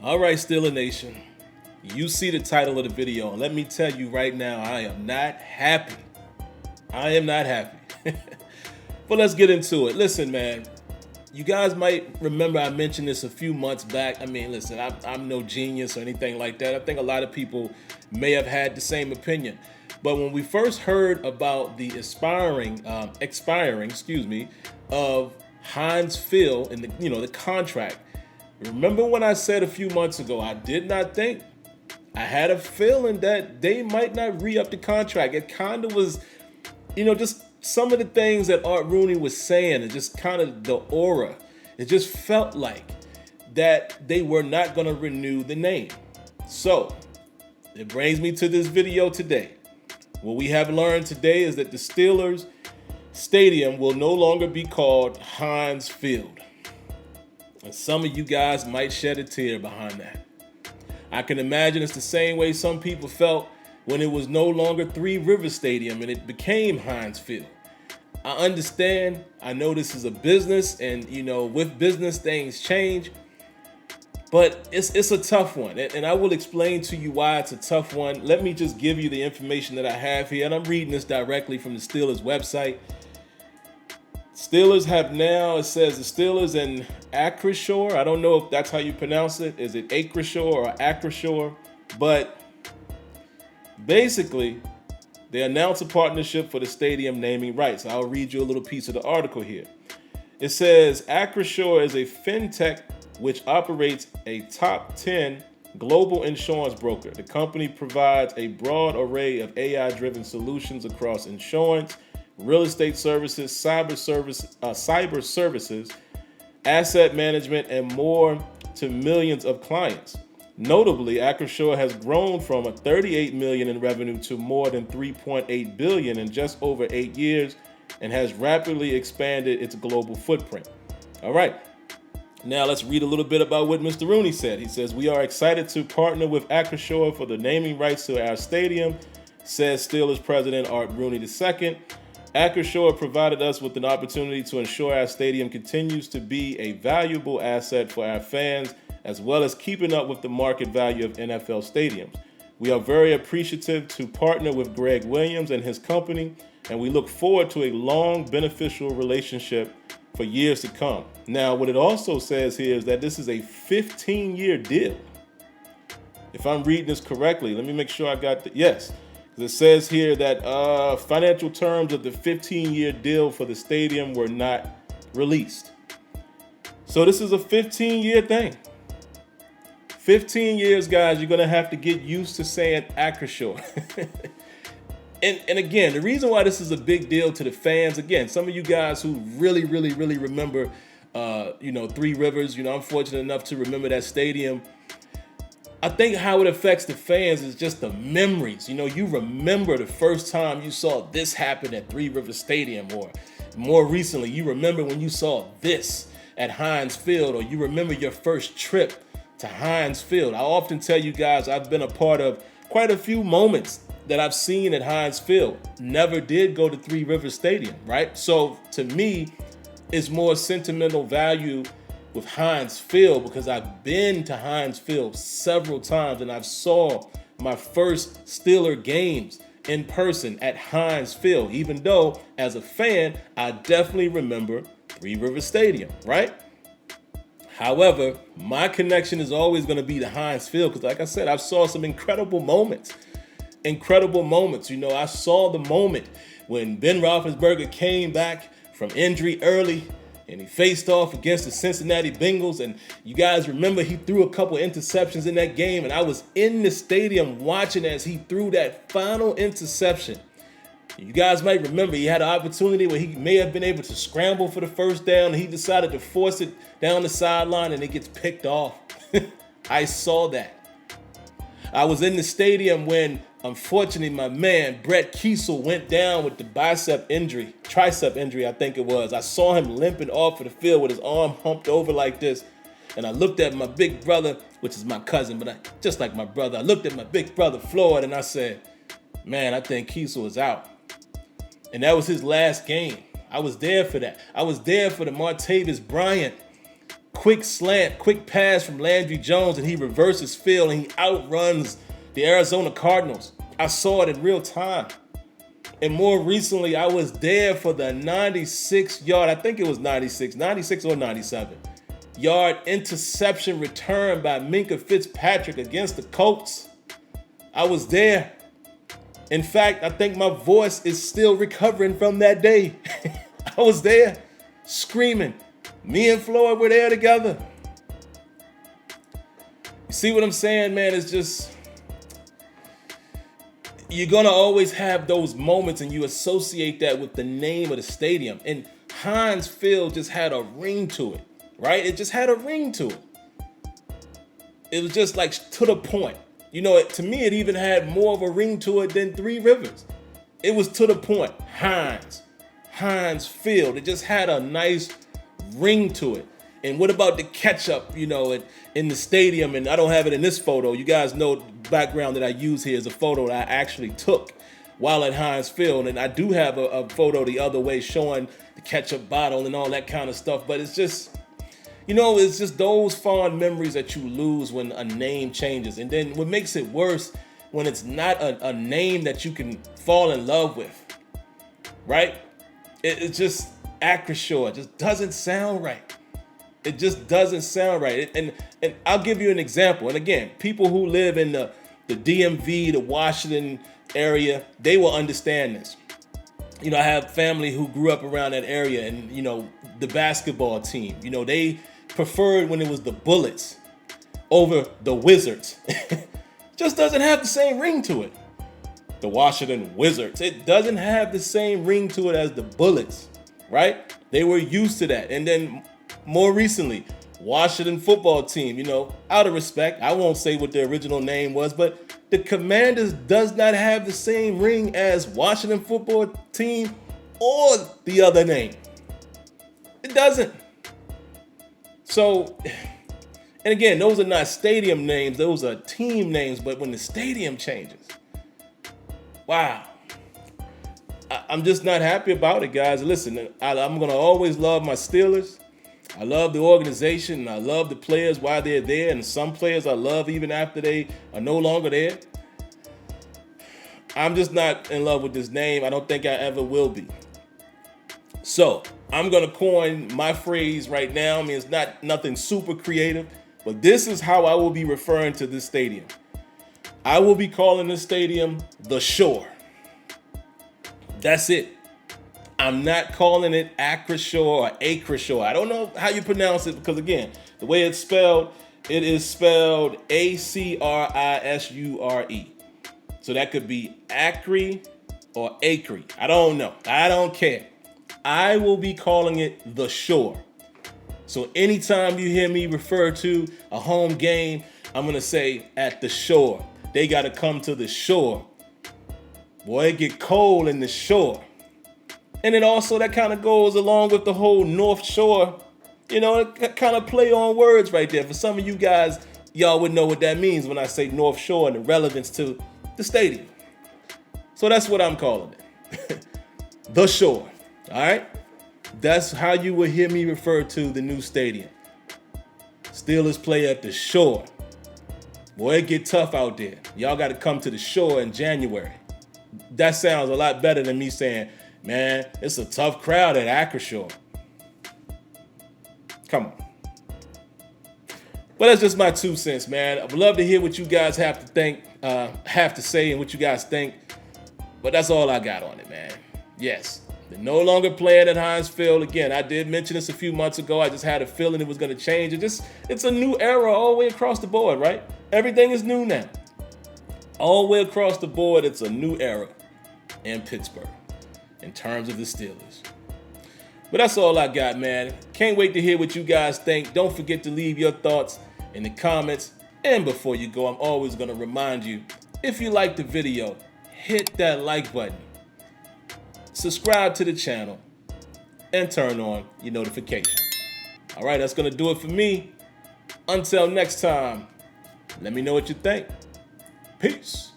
All right, Steeler Nation, you see the title of the video, and let me tell you right now, I am not happy. I am not happy. But let's get into it. Listen, man, you guys might remember I mentioned this a few months back. I mean, listen, I'm no genius or anything like that. I think a lot of people may have had the same opinion. But when we first heard about the expiring, of Heinz Field and the contract, remember when I said a few months ago, I did not think, I had a feeling that they might not re-up the contract. It kind of was, just some of the things that Art Rooney was saying, and just kind of the aura, it just felt like that they were not going to renew the name. So it brings me to this video today. What we have learned today is that the Steelers Stadium will no longer be called Heinz Field. And some of you guys might shed a tear behind that. I can imagine it's the same way some people felt when it was no longer Three Rivers Stadium and it became Heinz Field. I understand. I know this is a business, and with business things change. But it's a tough one, and I will explain to you why it's a tough one. Let me just give you the information that I have here, and I'm reading this directly from the Steelers website. Steelers have now, it says the Steelers and Acrisure. I don't know if that's how you pronounce it. Is it Acrisure or Acrisure? But basically, they announced a partnership for the stadium naming rights. I'll read you a little piece of the article here. It says Acrisure is a fintech which operates a top 10 global insurance broker. The company provides a broad array of AI-driven solutions across insurance, real estate services, cyber services, asset management, and more to millions of clients. Notably, Acrisure has grown from $38 million in revenue to more than $3.8 billion in just over 8 years and has rapidly expanded its global footprint. All right. Now let's read a little bit about what Mr. Rooney said. He says, "We are excited to partner with Acrisure for the naming rights to our stadium," says Steelers president Art Rooney II. Acrisure provided us with an opportunity to ensure our stadium continues to be a valuable asset for our fans, as well as keeping up with the market value of NFL stadiums. We are very appreciative to partner with Greg Williams and his company, and we look forward to a long, beneficial relationship for years to come. Now, what it also says here is that this is a 15-year deal. If I'm reading this correctly, let me make sure I got the, yes. It says here that financial terms of the 15-year deal for the stadium were not released. So this is a 15-year thing. 15 years, guys, you're going to have to get used to saying Acrisure. And again, the reason why this is a big deal to the fans, again, some of you guys who really remember, Three Rivers, I'm fortunate enough to remember that stadium. I think how it affects the fans is just the memories. You remember the first time you saw this happen at Three Rivers Stadium, or more recently, you remember when you saw this at Heinz Field, or you remember your first trip to Heinz Field. I often tell you guys I've been a part of quite a few moments that I've seen at Heinz Field. Never did go to Three Rivers Stadium, right? So to me, it's more sentimental value with Heinz Field because I've been to Heinz Field several times and I've saw my first Steeler games in person at Heinz Field, even though as a fan, I definitely remember Three Rivers Stadium, right? However, my connection is always going to be to Heinz Field because, like I said, I saw some incredible moments. I saw the moment when Ben Roethlisberger came back from injury early and he faced off against the Cincinnati Bengals. And you guys remember he threw a couple interceptions in that game. And I was in the stadium watching as he threw that final interception. You guys might remember he had an opportunity where he may have been able to scramble for the first down. And he decided to force it down the sideline and it gets picked off. I saw that. I was in the stadium when, unfortunately, my man, Brett Kiesel, went down with the tricep injury, I think it was. I saw him limping off of the field with his arm humped over like this. And I looked at my big brother, which is my cousin, but just like my brother, I looked at my big brother, Floyd, and I said, man, I think Kiesel is out. And that was his last game. I was there for that. I was there for the Martavis Bryant quick slant, quick pass from Landry Jones, and he reverses field and he outruns the Arizona Cardinals. I saw it in real time. And more recently, I was there for the 96-yard, I think it was 96 or 97-yard interception return by Minkah Fitzpatrick against the Colts. I was there. In fact, I think my voice is still recovering from that day. I was there screaming. Me and Floyd were there together. You see what I'm saying, man? It's just, you're going to always have those moments and you associate that with the name of the stadium. And Heinz Field just had a ring to it, right? It just had a ring to it. It was just like to the point. You know, to me, it even had more of a ring to it than Three Rivers. It was to the point. Heinz Field. It just had a nice ring to it. And what about the ketchup, you know, in the stadium? And I don't have it in this photo. You guys know the background that I use here is a photo that I actually took while at Heinz Field. And I do have a photo the other way showing the ketchup bottle and all that kind of stuff. But it's just, you know, it's just those fond memories that you lose when a name changes. And then what makes it worse, when it's not a name that you can fall in love with, right? It's just Acrisure. It just doesn't sound right. It just doesn't sound right. And I'll give you an example. And again, people who live in the DMV, the Washington area, they will understand this. You know, I have family who grew up around that area, and, you know, the basketball team, you know, they preferred when it was the Bullets over the Wizards. Just doesn't have the same ring to it. The Washington Wizards, it doesn't have the same ring to it as the Bullets, right? They were used to that. And then more recently, Washington football team, you know, out of respect, I won't say what their original name was, but the Commanders does not have the same ring as Washington football team or the other name. It doesn't. So, and again, those are not stadium names, those are team names, but when the stadium changes, wow. I'm just not happy about it, guys. Listen, I'm going to always love my Steelers. I love the organization, and I love the players while they're there, and some players I love even after they are no longer there. I'm just not in love with this name. I don't think I ever will be. So I'm going to coin my phrase right now. I mean, it's not nothing super creative, but this is how I will be referring to this stadium. I will be calling this stadium The Shore. That's it. I'm not calling it Acrisure or Acrisure. I don't know how you pronounce it because, again, the way it's spelled, it is spelled Acrisure. So that could be Acri or Acri. I don't know. I don't care. I will be calling it The Shore. So anytime you hear me refer to a home game, I'm going to say at the Shore. They got to come to the Shore. Boy, it get cold in the Shore. And then also that kind of goes along with the whole North Shore, you know, it kind of play on words right there. For some of you guys, y'all would know what that means when I say North Shore and the relevance to the stadium. So that's what I'm calling it. The Shore. All right. That's how you will hear me refer to the new stadium. Steelers play at the Shore. Boy, it get tough out there. Y'all got to come to the Shore in January. That sounds a lot better than me saying, man, it's a tough crowd at Acrisure. Come on. But that's just my 2 cents, man. I would love to hear what you guys have to say and what you guys think. But that's all I got on it, man. Yes, they're no longer playing at Heinz Field. Again, I did mention this a few months ago. I just had a feeling it was going to change. It's a new era all the way across the board, right? Everything is new now. All the way across the board, it's a new era in Pittsburgh in terms of the Steelers. But that's all I got, man. Can't wait to hear what you guys think. Don't forget to leave your thoughts in the comments. And before you go, I'm always going to remind you, if you like the video, hit that like button, subscribe to the channel, and turn on your notifications. All right, that's going to do it for me. Until next time, let me know what you think. Peace.